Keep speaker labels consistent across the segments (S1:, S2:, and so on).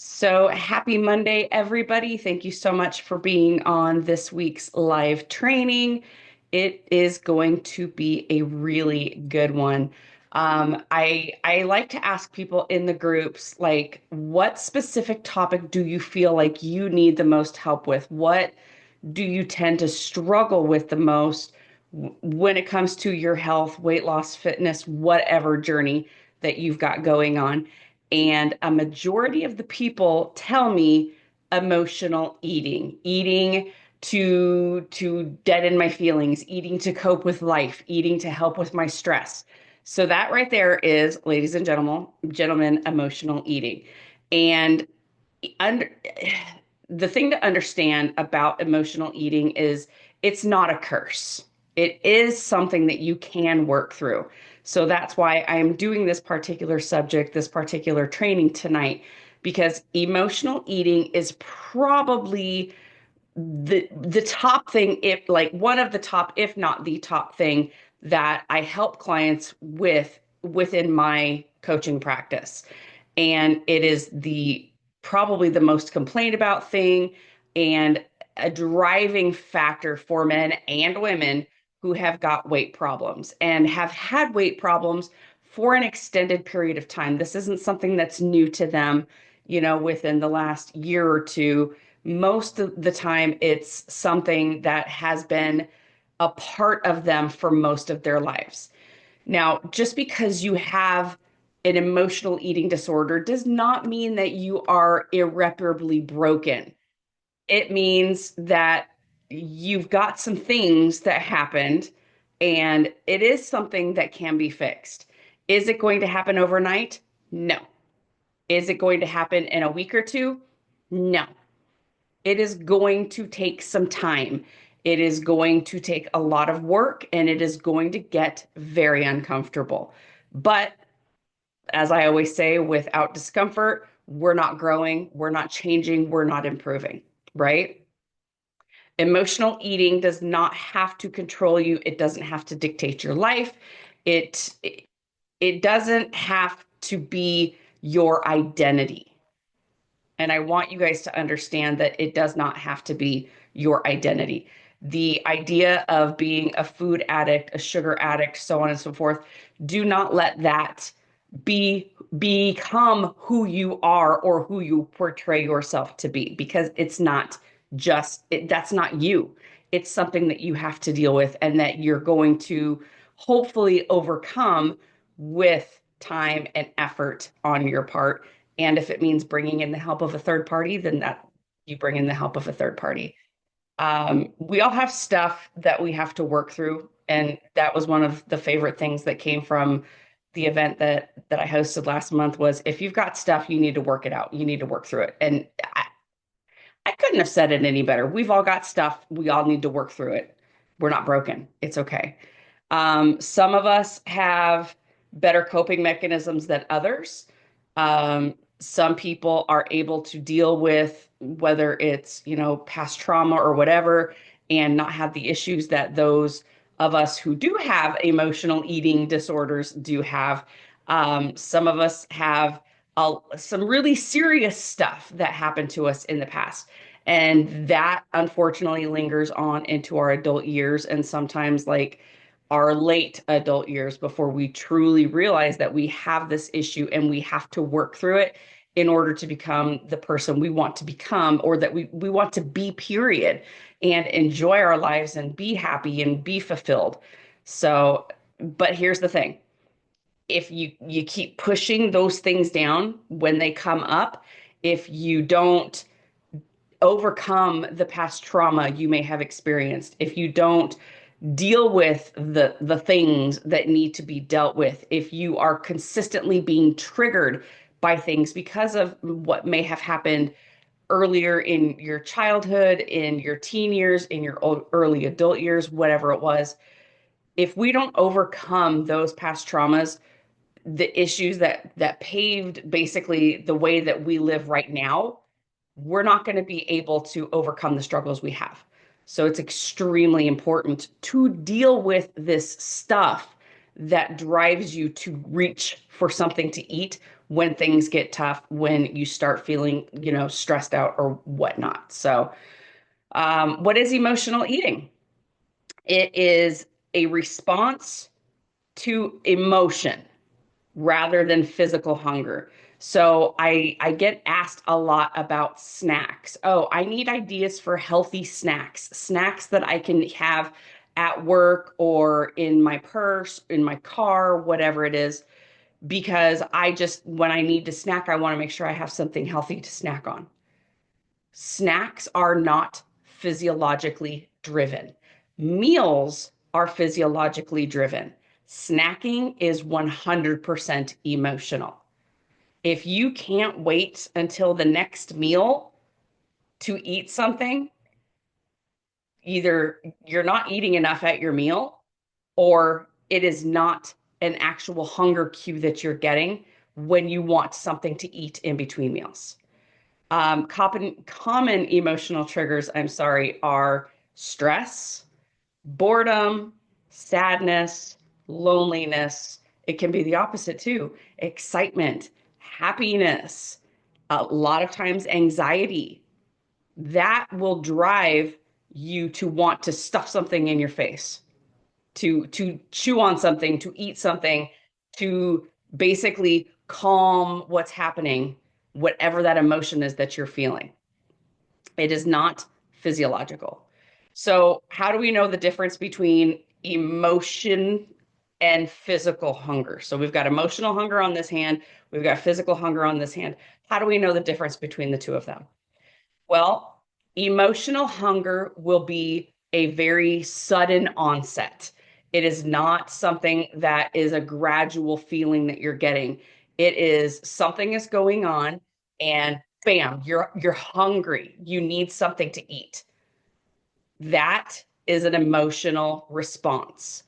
S1: So happy Monday, everybody. Thank you so much for being on this week's live training. It is going to be a really good one. I like to ask people in the groups, like, what specific topic do you feel like you need the most help with? What do you tend to struggle with the most when it comes to your health, weight loss, fitness, whatever journey that you've got going on? And a majority of the people tell me emotional eating, eating to deaden my feelings, eating to cope with life, eating to help with my stress. So that right there is, ladies and gentlemen, emotional eating. And under the thing to understand about emotional eating is it's not a curse. It is something that you can work through. So that's why I'm doing this particular subject, this particular training tonight, because emotional eating is probably the top thing, if like one of the top, if not the top thing that I help clients with within my coaching practice. And it is the probably the most complained about thing and a driving factor for men and women who have got weight problems and have had weight problems for an extended period of time. This isn't something that's new to them, within the last year or two. Most of the time, it's something that has been a part of them for most of their lives. Now, just because you have an emotional eating disorder does not mean that you are irreparably broken. It means that you've got some things that happened and it is something that can be fixed. Is it going to happen overnight? No. Is it going to happen in a week or two? No. It is going to take some time. It is going to take a lot of work and it is going to get very uncomfortable. But as I always say, without discomfort, we're not growing, we're not changing, we're not improving, right? Emotional eating does not have to control you. It doesn't have to dictate your life. It it doesn't have to be your identity. And I want you guys to understand that it does not have to be your identity. The idea of being a food addict, a sugar addict, so on and so forth, do not let that become who you are or who you portray yourself to be, because it's not that's not you. It's something that you have to deal with and that you're going to hopefully overcome with time and effort on your part. And if it means bringing in the help of a third party, then that you bring in the help of a third party. We all have stuff that we have to work through, and that was one of the favorite things that came from the event that I hosted last month was if you've got stuff, you need to work it out. You need to work through it. And I couldn't have said it any better. We've all got stuff. We all need to work through it. We're not broken. It's okay. Some of us have better coping mechanisms than others. Some people are able to deal with whether it's, past trauma or whatever, and not have the issues that those of us who do have emotional eating disorders do have. Some of us have some really serious stuff that happened to us in the past. And that unfortunately lingers on into our adult years and sometimes like our late adult years before we truly realize that we have this issue and we have to work through it in order to become the person we want to become or that we want to be, period, and enjoy our lives and be happy and be fulfilled. So, but here's the thing. If you keep pushing those things down when they come up, if you don't overcome the past trauma you may have experienced, if you don't deal with the things that need to be dealt with, if you are consistently being triggered by things because of what may have happened earlier in your childhood, in your teen years, in your early adult years, whatever it was, if we don't overcome those past traumas, the issues that paved basically the way that we live right now, we're not going to be able to overcome the struggles we have. So it's extremely important to deal with this stuff that drives you to reach for something to eat when things get tough, when you start feeling, stressed out or whatnot. So, what is emotional eating? It is a response to emotion rather than physical hunger. So I get asked a lot about snacks. Oh, I need ideas for healthy snacks, snacks that I can have at work or in my purse, in my car, whatever it is, because when I need to snack, I want to make sure I have something healthy to snack on. Snacks are not physiologically driven. Meals are physiologically driven. Snacking is 100% emotional. If you can't wait until the next meal to eat something, either you're not eating enough at your meal or it is not an actual hunger cue that you're getting when you want something to eat in between meals. Common emotional triggers, I'm sorry, are stress, boredom, sadness, loneliness. It can be the opposite too. Excitement, happiness, a lot of times anxiety. That will drive you to want to stuff something in your face, to chew on something, to eat something, to basically calm what's happening, whatever that emotion is that you're feeling. It is not physiological. So, how do we know the difference between emotion and physical hunger? So, we've got emotional hunger on this hand, we've got physical hunger on this hand. How do we know the difference between the two of them? Well, emotional hunger will be a very sudden onset. It is not something that is a gradual feeling that you're getting. It is something is going on and bam, you're hungry. You need something to eat. That is an emotional response.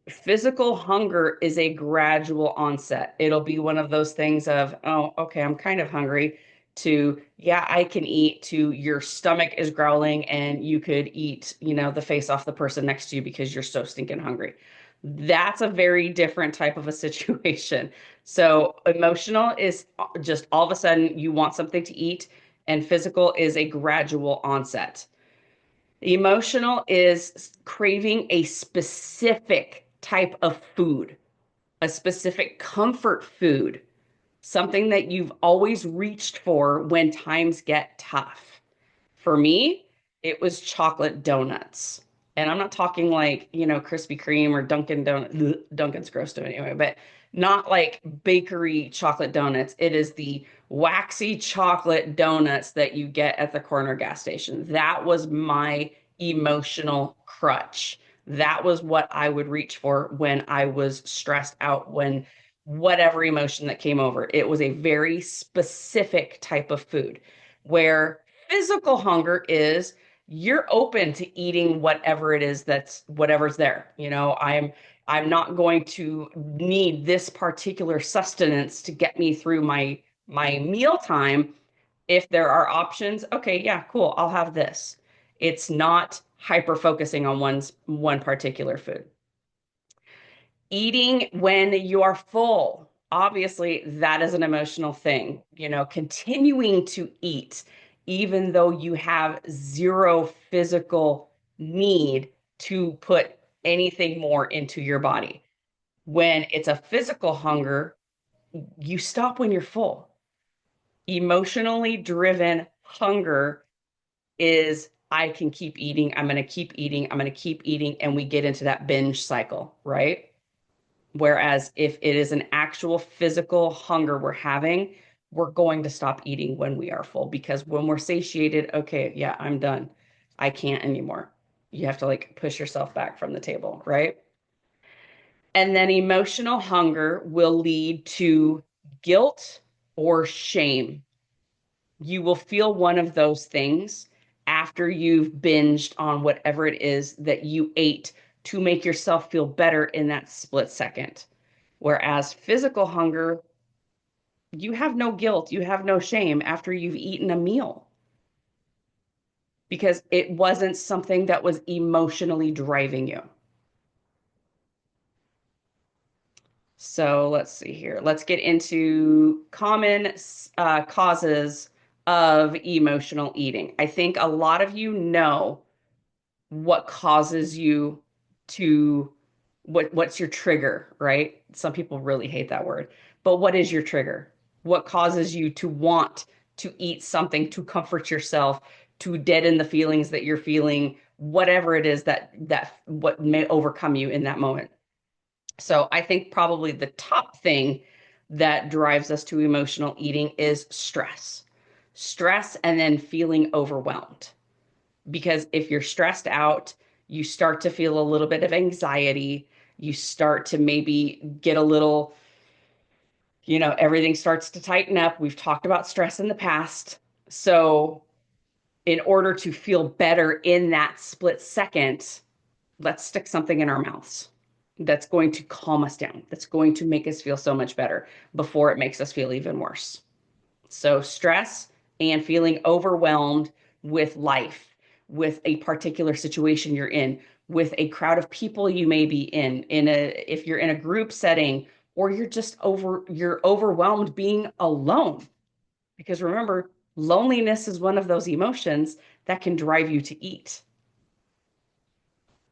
S1: Physical hunger is a gradual onset. It'll be one of those things of, oh, okay, I'm kind of hungry, to, yeah, I can eat, to your stomach is growling and you could eat, the face off the person next to you because you're so stinking hungry. That's a very different type of a situation. So emotional is just all of a sudden you want something to eat, and physical is a gradual onset. Emotional is craving a specific type of food, a specific comfort food, something that you've always reached for when times get tough. For me, it was chocolate donuts. And I'm not talking like, Krispy Kreme or Dunkin' Donut. Dunkin's gross to me anyway, but not like bakery chocolate donuts. It is the waxy chocolate donuts that you get at the corner gas station. That was my emotional crutch. That was what I would reach for when I was stressed out, when whatever emotion that came over. It was a very specific type of food, where physical hunger is you're open to eating whatever it is that's whatever's there. I'm not going to need this particular sustenance to get me through my meal time. If there are options, okay, yeah, cool, I'll have this. It's not hyper focusing on one particular food. Eating when you are full, obviously that is an emotional thing. Continuing to eat even though you have zero physical need to put anything more into your body. When it's a physical hunger, you stop when you're full. Emotionally driven hunger is, I can keep eating, I'm going to keep eating, I'm going to keep eating, and we get into that binge cycle, right? Whereas if it is an actual physical hunger we're having, we're going to stop eating when we are full, because when we're satiated, okay, yeah, I'm done. I can't anymore. You have to like push yourself back from the table, right? And then emotional hunger will lead to guilt or shame. You will feel one of those things after you've binged on whatever it is that you ate to make yourself feel better in that split second. Whereas physical hunger, you have no guilt, you have no shame after you've eaten a meal, because it wasn't something that was emotionally driving you. So let's see here. Let's get into common causes of emotional eating. I think a lot of you know what causes you to what's your trigger, right? Some people really hate that word. But what is your trigger? What causes you to want to eat something to comfort yourself, to deaden the feelings that you're feeling, whatever it is that what may overcome you in that moment. So I think probably the top thing that drives us to emotional eating is stress. Stress and then feeling overwhelmed. Because if you're stressed out, you start to feel a little bit of anxiety. You start to maybe get a little, everything starts to tighten up. We've talked about stress in the past. So, in order to feel better in that split second, let's stick something in our mouths that's going to calm us down, that's going to make us feel so much better before it makes us feel even worse. So, stress and feeling overwhelmed with life, with a particular situation you're in, with a crowd of people you may be in a if you're in a group setting, or you're overwhelmed being alone. Because remember, loneliness is one of those emotions that can drive you to eat.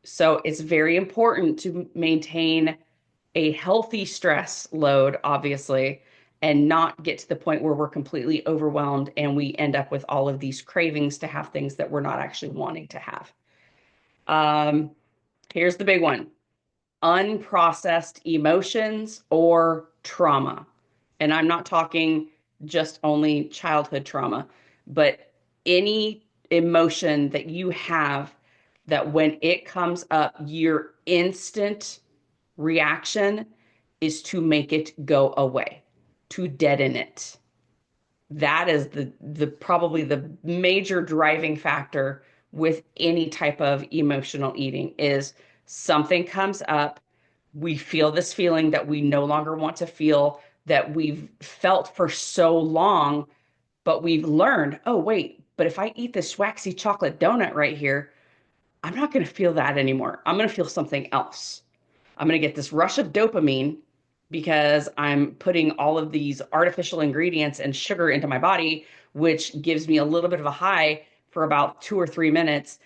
S1: So it's very important to maintain a healthy stress load, obviously, and not get to the point where we're completely overwhelmed and we end up with all of these cravings to have things that we're not actually wanting to have. Um, Here's the big one: unprocessed emotions or trauma. And I'm not talking just only childhood trauma, but any emotion that you have that when it comes up, your instant reaction is to make it go away, to deaden it. That is the probably the major driving factor with any type of emotional eating is something comes up, we feel this feeling that we no longer want to feel, that we've felt for so long, but we've learned, oh wait, but if I eat this waxy chocolate donut right here, I'm not going to feel that anymore. I'm going to feel something else. I'm going to get this rush of dopamine because I'm putting all of these artificial ingredients and sugar into my body, which gives me a little bit of a high for about 2 or 3 minutes.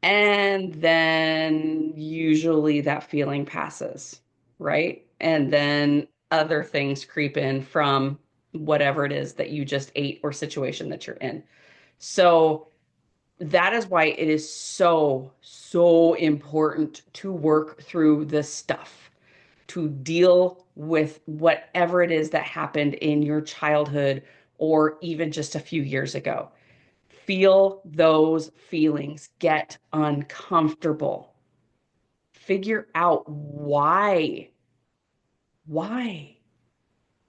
S1: And then usually that feeling passes, right? And then other things creep in from whatever it is that you just ate or situation that you're in. So that is why it is so, so important to work through this stuff, to deal with whatever it is that happened in your childhood or even just a few years ago. Feel those feelings, get uncomfortable, figure out why,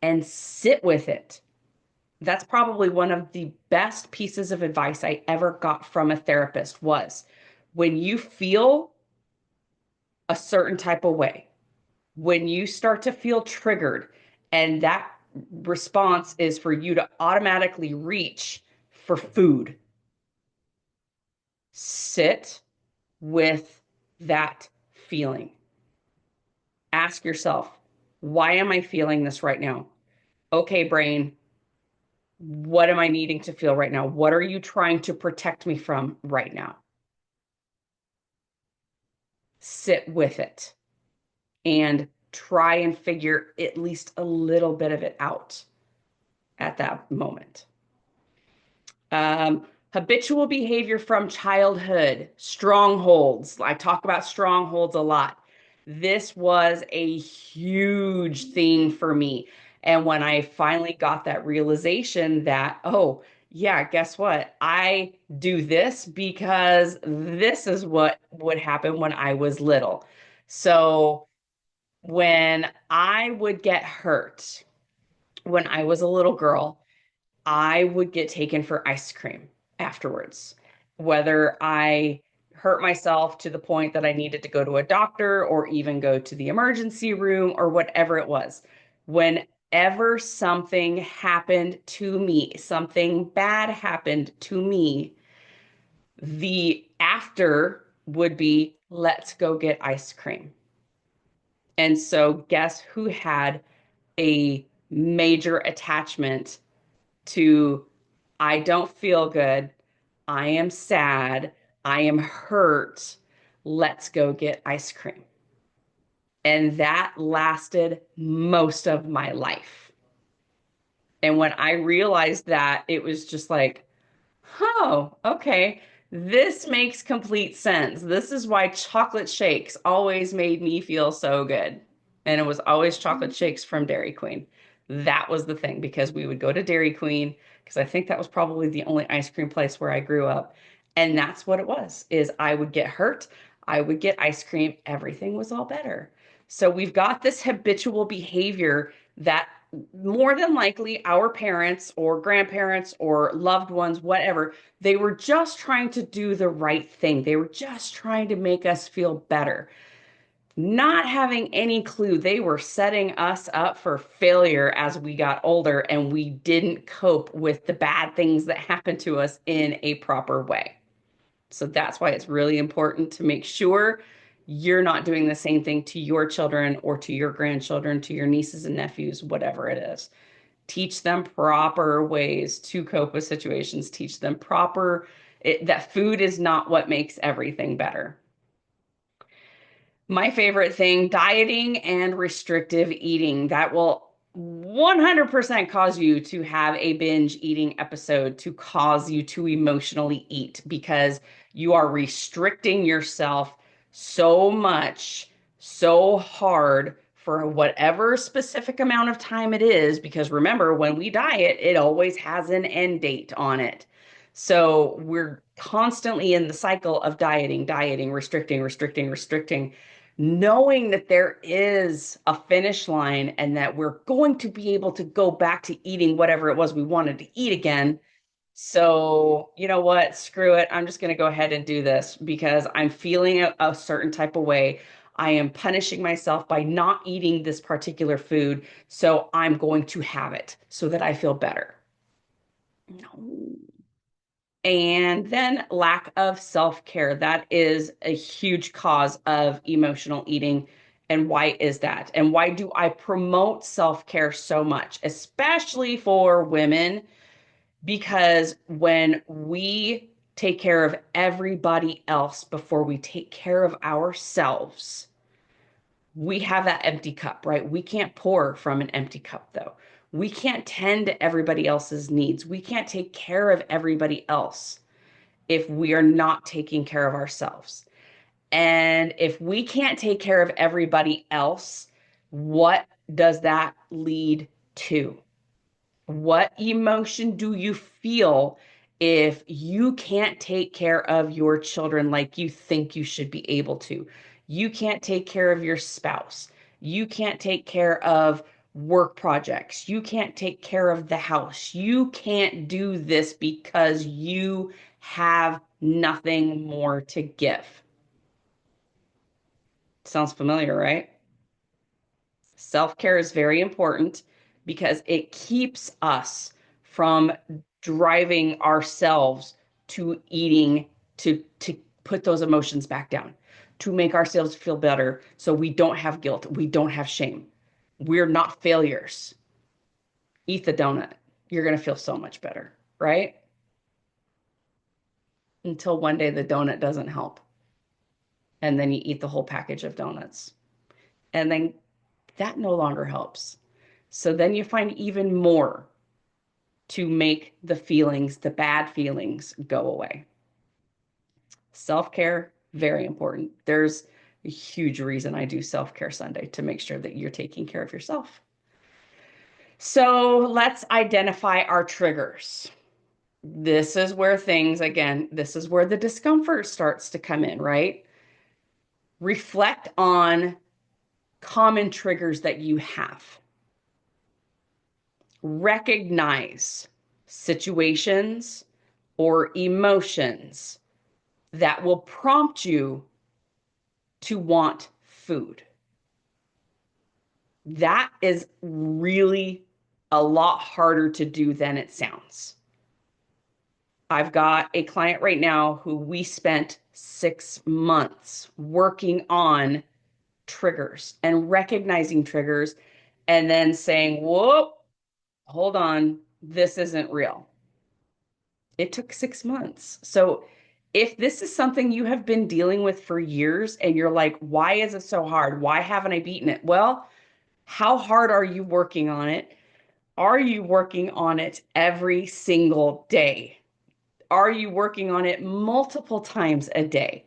S1: and sit with it. That's probably one of the best pieces of advice I ever got from a therapist was when you feel a certain type of way, when you start to feel triggered, and that response is for you to automatically reach for food, sit with that feeling. Ask yourself, why am I feeling this right now? Okay, brain, what am I needing to feel right now? What are you trying to protect me from right now? Sit with it and try and figure at least a little bit of it out at that moment. Habitual behavior from childhood, strongholds. I talk about strongholds a lot. This was a huge thing for me. And when I finally got that realization that, oh, yeah, guess what? I do this because this is what would happen when I was little. So when I would get hurt when I was a little girl, I would get taken for ice cream afterwards, whether I hurt myself to the point that I needed to go to a doctor or even go to the emergency room or whatever it was. Whenever something happened to me, something bad happened to me, the after would be, let's go get ice cream. And so, guess who had a major attachment to I don't feel good, I am sad, I am hurt, let's go get ice cream. And that lasted most of my life. And when I realized that, it was just like, oh, okay. This makes complete sense. This is why chocolate shakes always made me feel so good. And it was always chocolate shakes from Dairy Queen. That was the thing because we would go to Dairy Queen because I think that was probably the only ice cream place where I grew up. And that's what it was, is I would get hurt, I would get ice cream, everything was all better. So we've got this habitual behavior that more than likely our parents or grandparents or loved ones, whatever, they were just trying to do the right thing. They were just trying to make us feel better. Not having any clue, they were setting us up for failure as we got older and we didn't cope with the bad things that happened to us in a proper way. So that's why it's really important to make sure you're not doing the same thing to your children or to your grandchildren, to your nieces and nephews, whatever it is. Teach them proper ways to cope with situations, teach them that food is not what makes everything better. My favorite thing, dieting and restrictive eating. That will 100% cause you to have a binge eating episode, to cause you to emotionally eat because you are restricting yourself so much, so hard for whatever specific amount of time it is. Because remember, when we diet, it always has an end date on it. So we're constantly in the cycle of dieting, dieting, restricting, restricting, restricting, knowing that there is a finish line and that we're going to be able to go back to eating whatever it was we wanted to eat again. So, you know what? Screw it. I'm just going to go ahead and do this because I'm feeling a certain type of way. I am punishing myself by not eating this particular food. So I'm going to have it so that I feel better. No. And then lack of self-care. That is a huge cause of emotional eating. And why is that? And why do I promote self-care so much, especially for women? Because when we take care of everybody else before we take care of ourselves, we have that empty cup, right? We can't pour from an empty cup, though. We can't tend to everybody else's needs. We can't take care of everybody else if we are not taking care of ourselves. And if we can't take care of everybody else, what does that lead to? What emotion do you feel if you can't take care of your children like you think you should be able to? You can't take care of your spouse. You can't take care of work projects. You can't take care of the house. You can't do this because you have nothing more to give. Sounds familiar, right? Self-care is very important because it keeps us from driving ourselves to eating to put those emotions back down, to make ourselves feel better so we don't have guilt, we don't have shame. We're not failures. Eat the donut. You're going to feel so much better, right? Until one day the donut doesn't help. And then you eat the whole package of donuts. And then that no longer helps. So then you find even more to make the feelings, the bad feelings, go away. Self-care, very important. There's a huge reason I do Self-Care Sunday to make sure that you're taking care of yourself. So let's identify our triggers. This is where things, again, this is where the discomfort starts to come in, right? Reflect on common triggers that you have. Recognize situations or emotions that will prompt you to want food. That is really a lot harder to do than it sounds. I've got a client right now who we spent 6 months working on triggers and recognizing triggers and then saying, whoa, hold on, this isn't real. It took 6 months. So if this is something you have been dealing with for years and you're like, why is it so hard? Why haven't I beaten it? Well, how hard are you working on it? Are you working on it every single day? Are you working on it multiple times a day?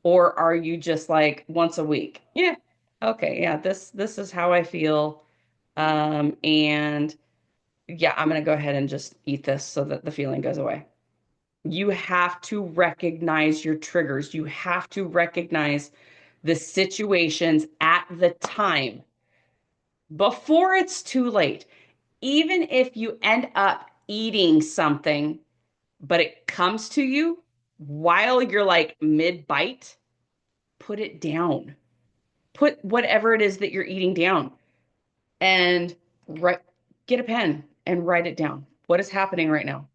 S1: Or are you just like once a week? Yeah. Okay, yeah, this is how I feel. And yeah, I'm gonna go ahead and just eat this so that the feeling goes away. You have to recognize your triggers. You have to recognize the situations at the time before it's too late. Even if you end up eating something, but it comes to you while you're like mid bite, put it down. Put whatever it is that you're eating down and write, get a pen and write it down. What is happening right now?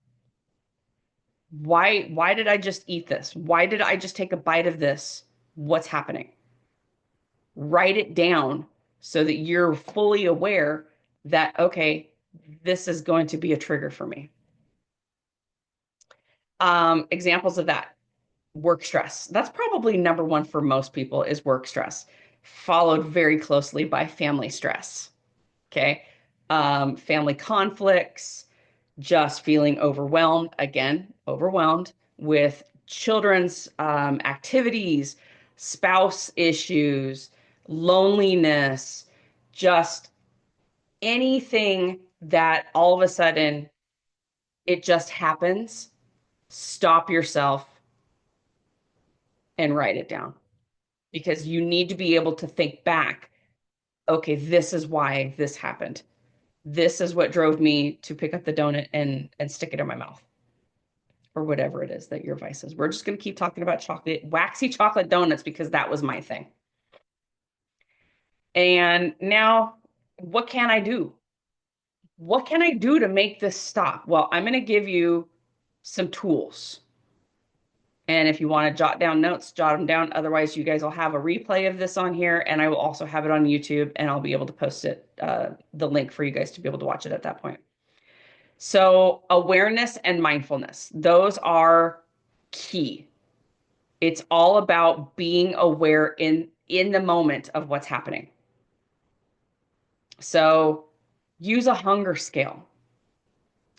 S1: Why did I just eat this? Why did I just take a bite of this? What's happening? Write it down so that you're fully aware that, okay, this is going to be a trigger for me. Examples of that: work stress. That's probably number one for most people is work stress, followed very closely by family stress. Okay. Family conflicts, just feeling overwhelmed, again, overwhelmed with children's activities, spouse issues, loneliness, just anything that all of a sudden it just happens. Stop yourself and write it down because you need to be able to think back. Okay, this is why this happened. This is what drove me to pick up the donut and stick it in my mouth or whatever it is that your vice is. We're just going to keep talking about chocolate, waxy chocolate donuts because that was my thing. And now, what can I do? What can I do to make this stop? Well, I'm going to give you some tools. And if you want to jot down notes, jot them down. Otherwise, you guys will have a replay of this on here, and I will also have it on YouTube, and I'll be able to post it, the link for you guys to be able to watch it at that point. So, awareness and mindfulness, those are key. It's all about being aware in the moment of what's happening. So, use a hunger scale.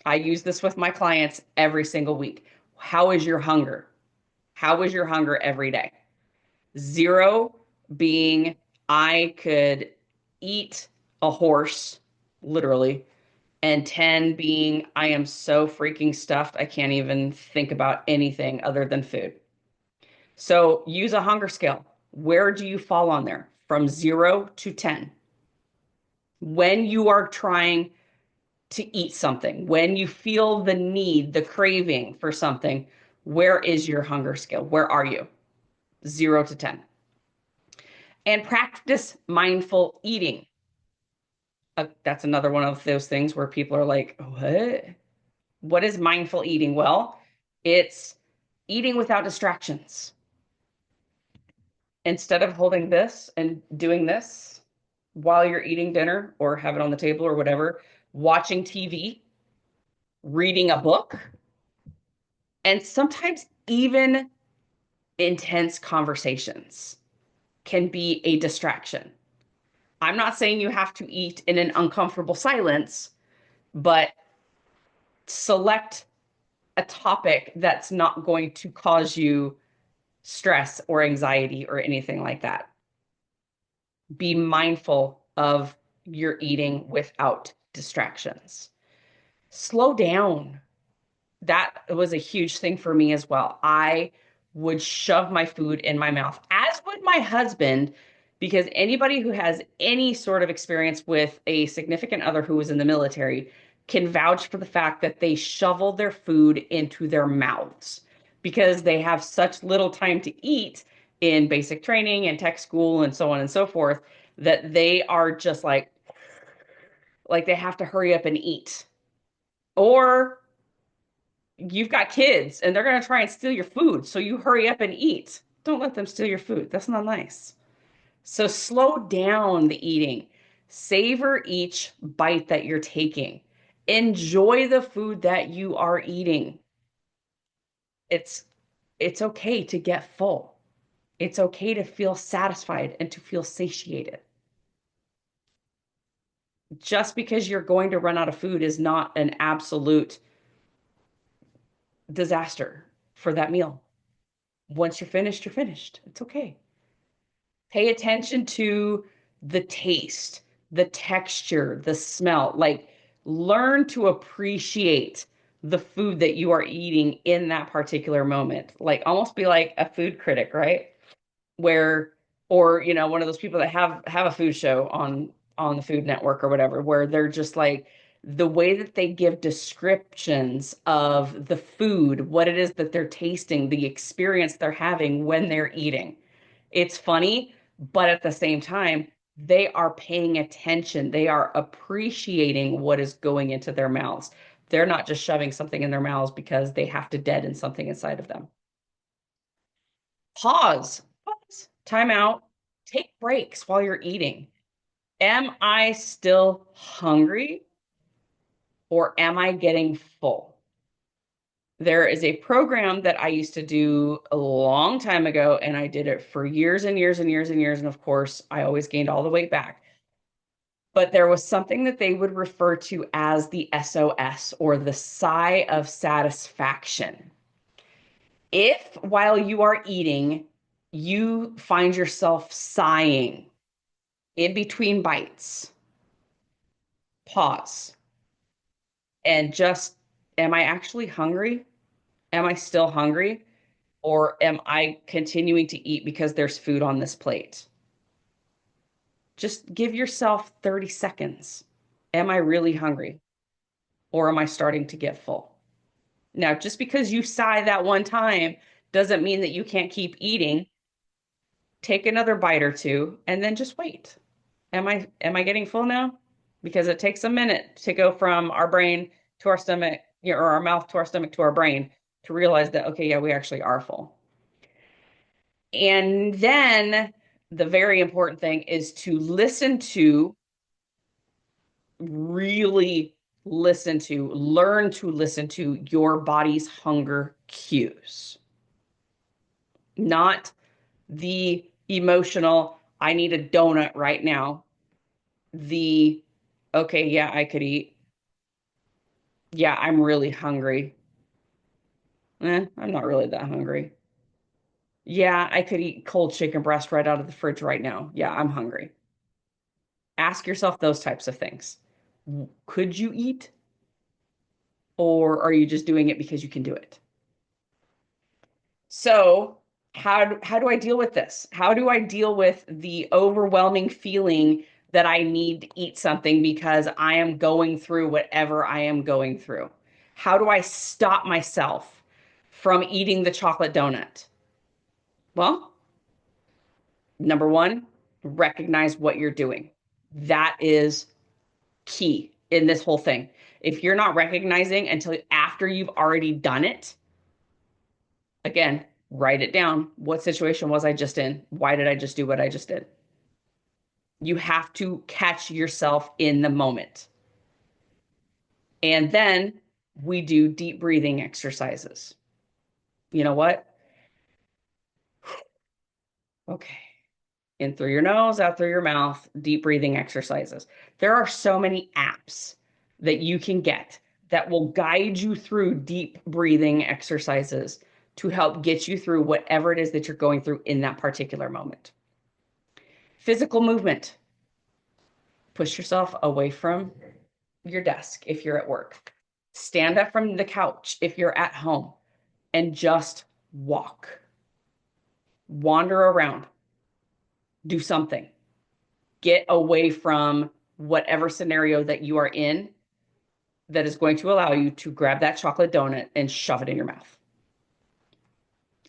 S1: I use this with my clients every single week. How is your hunger? How is your hunger every day? 0 being I could eat a horse, literally, and 10 being I am so freaking stuffed, I can't even think about anything other than food. So use a hunger scale. Where do you fall on there? From 0 to 10. When you are trying to eat something, when you feel the need, the craving for something, where is your hunger scale? Where are you? 0 to 10. And practice mindful eating. That's another one of those things where people are like, what? What is mindful eating? Well, it's eating without distractions. Instead of holding this and doing this while you're eating dinner or have it on the table or whatever, watching TV, reading a book, and sometimes even intense conversations can be a distraction. I'm not saying you have to eat in an uncomfortable silence, but select a topic that's not going to cause you stress or anxiety or anything like that. Be mindful of your eating without distractions. Slow down. That was a huge thing for me as well. I would shove my food in my mouth, as would my husband, because anybody who has any sort of experience with a significant other who was in the military can vouch for the fact that they shovel their food into their mouths because they have such little time to eat in basic training and tech school and so on and so forth that they are just like they have to hurry up and eat. Or you've got kids and they're going to try and steal your food. So you hurry up and eat. Don't let them steal your food. That's not nice. So slow down the eating. Savor each bite that you're taking. Enjoy the food that you are eating. It's it's okay to get full. It's okay to feel satisfied and to feel satiated. Just because you're going to run out of food is not an absolute disaster for that meal. Once you're finished, you're finished. It's okay. Pay attention to the taste, the texture, the smell. Like, learn to appreciate the food that you are eating in that particular moment. Like, almost be like a food critic, right? Where, or one of those people that have a food show on the Food Network or whatever, where they're just like, the way that they give descriptions of the food, what it is that they're tasting, the experience they're having when they're eating. It's funny, but at the same time, they are paying attention. They are appreciating what is going into their mouths. They're not just shoving something in their mouths because they have to deaden something inside of them. Pause, time out, take breaks while you're eating. Am I still hungry or am I getting full? There is a program that I used to do a long time ago, and I did it for years and years and years and years. And of course, I always gained all the weight back. But there was something that they would refer to as the SOS, or the sigh of satisfaction. If while you are eating, you find yourself sighing in between bites, pause and just, am I actually hungry? Am I still hungry? Or am I continuing to eat because there's food on this plate? Just give yourself 30 seconds. Am I really hungry? Or am I starting to get full? Now, just because you sigh that one time doesn't mean that you can't keep eating. Take another bite or two and then just wait. Am I getting full now? Because it takes a minute to go from our brain to our stomach, or our mouth to our stomach to our brain, to realize that, okay, yeah, we actually are full. And then the very important thing is to really learn to listen to your body's hunger cues, not the emotional, I need a donut right now. The, okay, yeah, I could eat. Yeah, I'm really hungry. I'm not really that hungry. Yeah, I could eat cold chicken breast right out of the fridge right now. Yeah, I'm hungry. Ask yourself those types of things. Could you eat, or are you just doing it because you can do it? So, how do I deal with this? How do I deal with the overwhelming feeling that I need to eat something because I am going through whatever I am going through? How do I stop myself from eating the chocolate donut? Well, number one, recognize what you're doing. That is key in this whole thing. If you're not recognizing until after you've already done it, again, write it down. What situation was I just in? Why did I just do what I just did? You have to catch yourself in the moment. And then we do deep breathing exercises. You know what? Okay. In through your nose, out through your mouth, deep breathing exercises. There are so many apps that you can get that will guide you through deep breathing exercises to help get you through whatever it is that you're going through in that particular moment. Physical movement. Push yourself away from your desk if you're at work. Stand up from the couch if you're at home and just walk. Wander around. Do something. Get away from whatever scenario that you are in that is going to allow you to grab that chocolate donut and shove it in your mouth.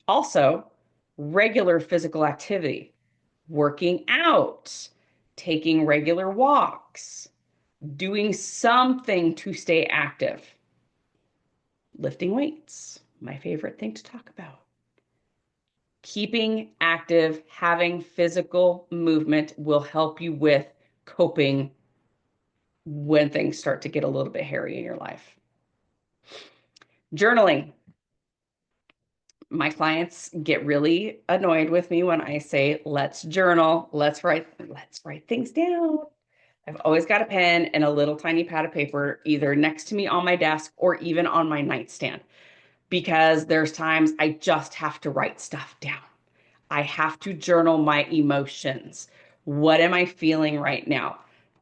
S1: Also, regular physical activity, working out, taking regular walks, doing something to stay active, lifting weights, my favorite thing to talk about. Keeping active, having physical movement will help you with coping when things start to get a little bit hairy in your life. Journaling. My clients get really annoyed with me when I say, let's journal, let's write things down. I've always got a pen and a little tiny pad of paper either next to me on my desk or even on my nightstand, because there's times I just have to write stuff down. I have to journal my emotions. What am I feeling right now?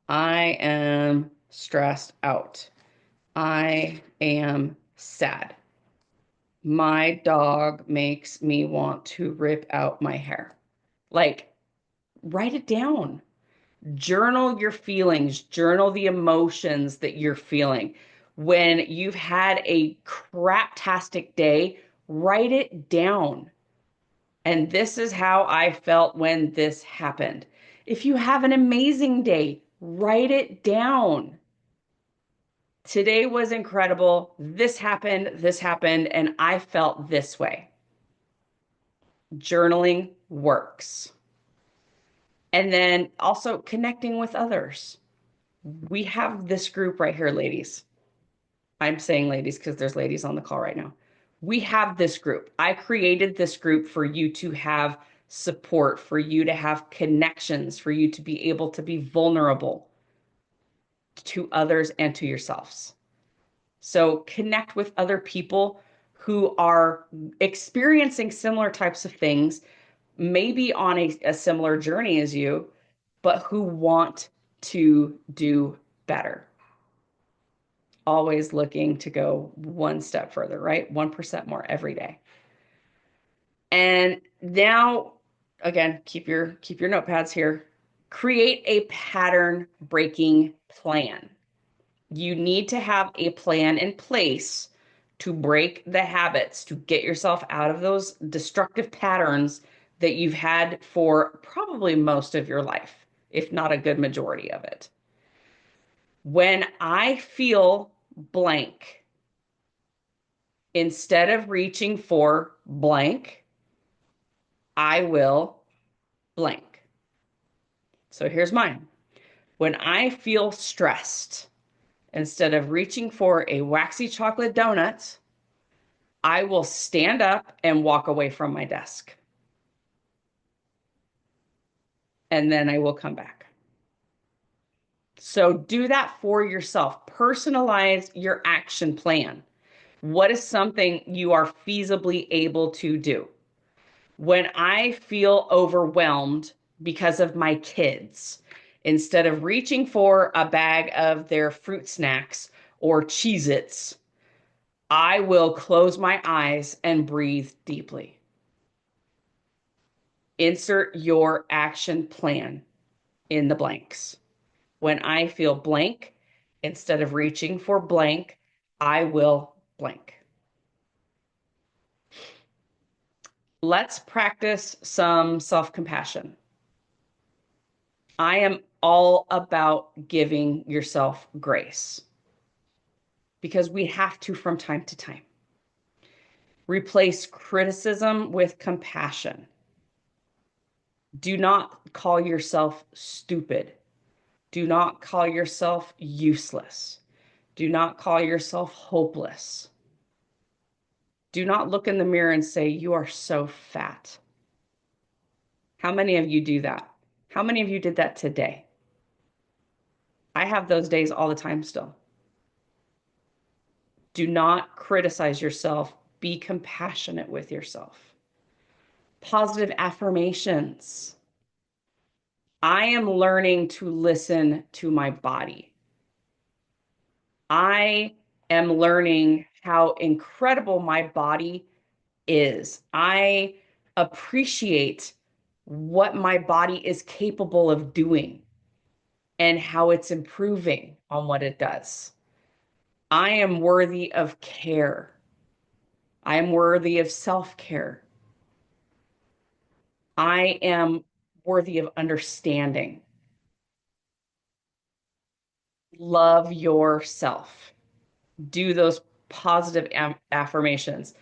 S1: I am stressed out. I am sad. My dog makes me want to rip out my hair. Like, write it down. Journal your feelings, journal the emotions that you're feeling. When you've had a craptastic day, write it down. And this is how I felt when this happened. If you have an amazing day, write it down. Today was incredible. This happened, and I felt this way. Journaling works. And then also connecting with others. We have this group right here, ladies. I'm saying ladies because there's ladies on the call right now. We have this group. I created this group for you to have support, for you to have connections, for you to be able to be vulnerable to others and to yourselves. So connect with other people who are experiencing similar types of things, maybe on a similar journey as you, but who want to do better. Always looking to go one step further, right? 1% more every day. And now, again, keep your notepads here. Create a pattern breaking plan. You need to have a plan in place to break the habits, to get yourself out of those destructive patterns that you've had for probably most of your life, if not a good majority of it. When I feel blank, instead of reaching for blank, I will blank. So here's mine. When I feel stressed, instead of reaching for a waxy chocolate donut, I will stand up and walk away from my desk. And then I will come back. So do that for yourself. Personalize your action plan. What is something you are feasibly able to do? When I feel overwhelmed because of my kids, instead of reaching for a bag of their fruit snacks or Cheez-Its, I will close my eyes and breathe deeply. Insert your action plan in the blanks. When I feel blank, instead of reaching for blank, I will blank. Let's practice some self-compassion. I am all about giving yourself grace because we have to from time to time. Replace criticism with compassion. Do not call yourself stupid. Do not call yourself useless. Do not call yourself hopeless. Do not look in the mirror and say, you are so fat. How many of you do that? How many of you did that today? I have those days all the time still. Do not criticize yourself. Be compassionate with yourself. Positive affirmations. I am learning to listen to my body. I am learning how incredible my body is. I appreciate what my body is capable of doing and how it's improving on what it does. I am worthy of care. I am worthy of self-care. I am worthy of understanding. Love yourself. Do those positive affirmations.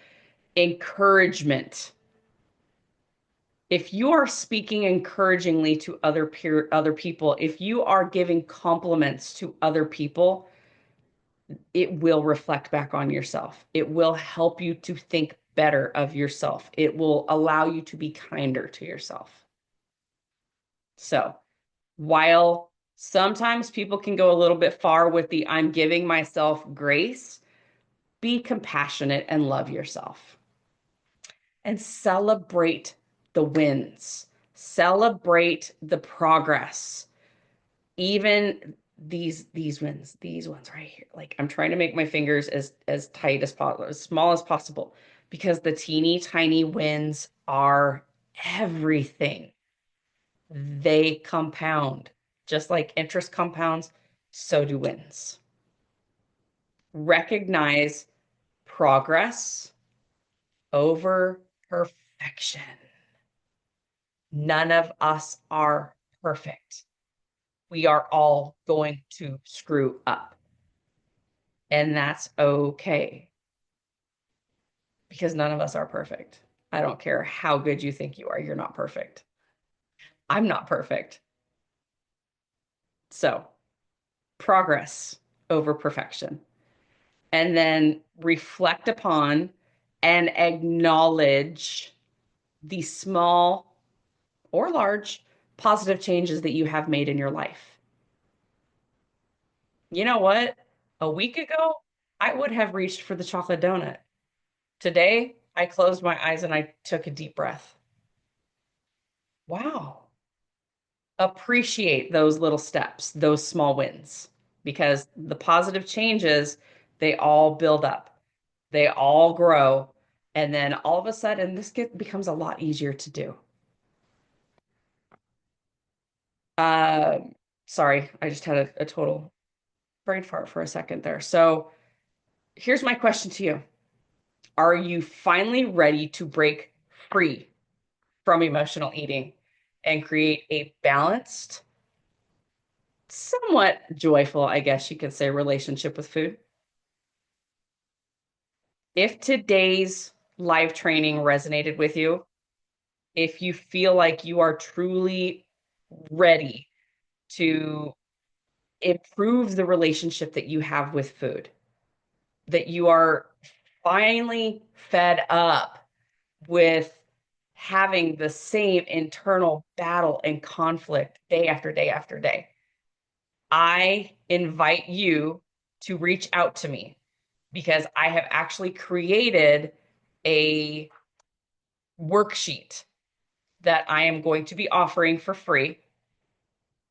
S1: Encouragement. If you are speaking encouragingly to other people, if you are giving compliments to other people, it will reflect back on yourself. It will help you to think better of yourself. It will allow you to be kinder to yourself. So, while sometimes people can go a little bit far with the I'm giving myself grace, be compassionate and love yourself and celebrate the wins, celebrate the progress. Even these wins, these ones right here. Like I'm trying to make my fingers as tight as possible, as small as possible, because the teeny tiny wins are everything. They compound. Just like interest compounds, so do wins. Recognize progress over perfection. None of us are perfect. We are all going to screw up. And that's okay because none of us are perfect. I don't care how good you think you are, you're not perfect. I'm not perfect. So, progress over perfection. And then reflect upon and acknowledge the small or large positive changes that you have made in your life. You know what? A week ago, I would have reached for the chocolate donut. Today, I closed my eyes and I took a deep breath. Wow. Appreciate those little steps, those small wins, because the positive changes, they all build up, they all grow. And then all of a sudden, becomes a lot easier to do. Uh, Sorry, I just had a total brain fart for a second there. So here's my question to you. Are you finally ready to break free from emotional eating and create a balanced, somewhat joyful, I guess you could say, relationship with food? If today's live training resonated with you, if you feel like you are truly ready to improve the relationship that you have with food, that you are finally fed up with having the same internal battle and conflict day after day after day, I invite you to reach out to me because I have actually created a worksheet that I am going to be offering for free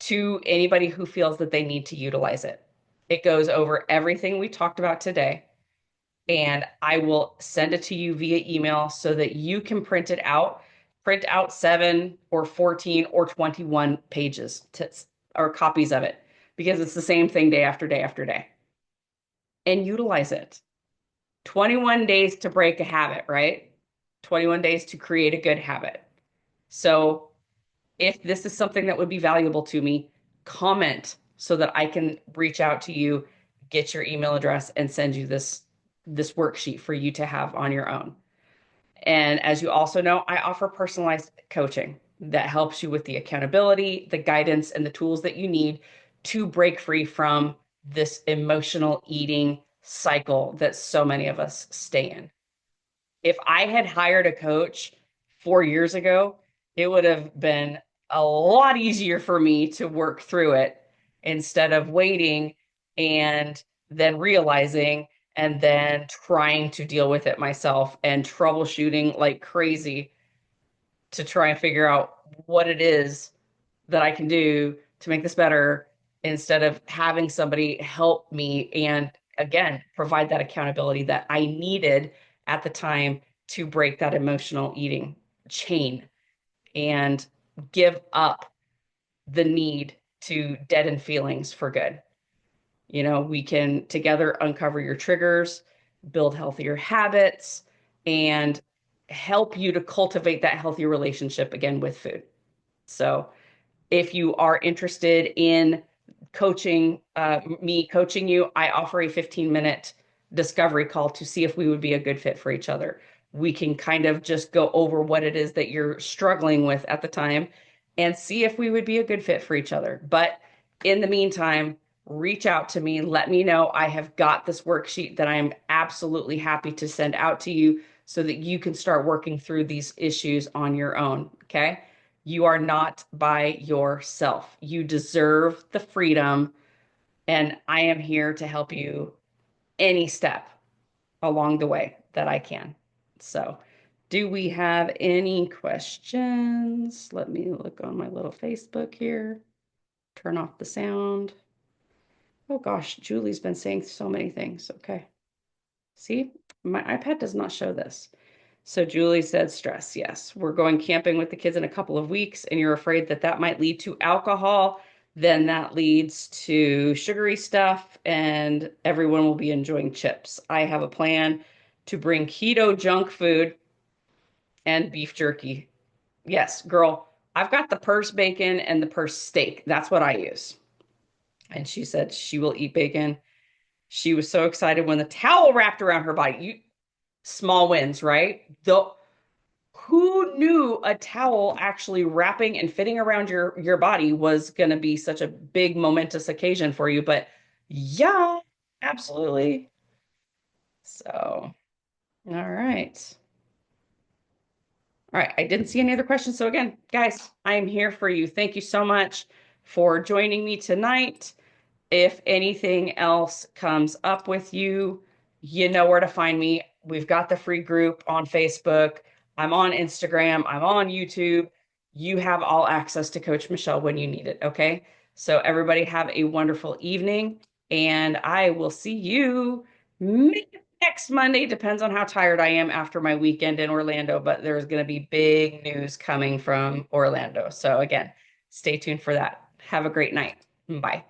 S1: to anybody who feels that they need to utilize it. It goes over everything we talked about today, and I will send it to you via email so that you can print out 7 or 14 or 21 pages or copies of it because it's the same thing day after day after day and utilize it. 21 days to break a habit, right? 21 days to create a good habit. So if this is something that would be valuable to me, comment so that I can reach out to you, get your email address, and send you this worksheet for you to have on your own. And as you also know, I offer personalized coaching that helps you with the accountability, the guidance, and the tools that you need to break free from this emotional eating cycle that so many of us stay in. If I had hired a coach 4 years ago, it would have been a lot easier for me to work through it instead of waiting and then realizing and then trying to deal with it myself and troubleshooting like crazy to try and figure out what it is that I can do to make this better instead of having somebody help me and again provide that accountability that I needed at the time to break that emotional eating chain and give up the need to deaden feelings for good. You know, we can together uncover your triggers, build healthier habits, and help you to cultivate that healthy relationship again with food. So, if you are interested in me coaching you, I offer a 15-minute discovery call to see if we would be a good fit for each other. we can kind of just go over what it is that you're struggling with at the time and see if we would be a good fit for each other. But in the meantime, reach out to me, let me know. I have got this worksheet that I'm absolutely happy to send out to you so that you can start working through these issues on your own. Okay. You are not by yourself. You deserve the freedom, and I am here to help you any step along the way that I can. So, do we have any questions? Let me look on my little Facebook here. Turn off the sound. Oh gosh, Julie's been saying so many things. Okay. See, my iPad does not show this. So Julie said stress. Yes, we're going camping with the kids in a couple of weeks, and you're afraid that that might lead to alcohol. Then that leads to sugary stuff, and everyone will be enjoying chips. I have a plan to bring keto junk food and beef jerky. Yes, girl, I've got the purse bacon and the purse steak. That's what I use. And she said she will eat bacon. She was so excited when the towel wrapped around her body. You small wins, right? Who knew a towel actually wrapping and fitting around your body was going to be such a big momentous occasion for you? But yeah, absolutely. So, all right. All right. I didn't see any other questions. So again, guys, I am here for you. Thank you so much for joining me tonight. If anything else comes up with you, you know where to find me. We've got the free group on Facebook. I'm on Instagram. I'm on YouTube. You have all access to Coach Michelle when you need it. Okay. So, everybody, have a wonderful evening. And I will see you next Monday. Depends on how tired I am after my weekend in Orlando, but there's going to be big news coming from Orlando. So, again, stay tuned for that. Have a great night. Bye.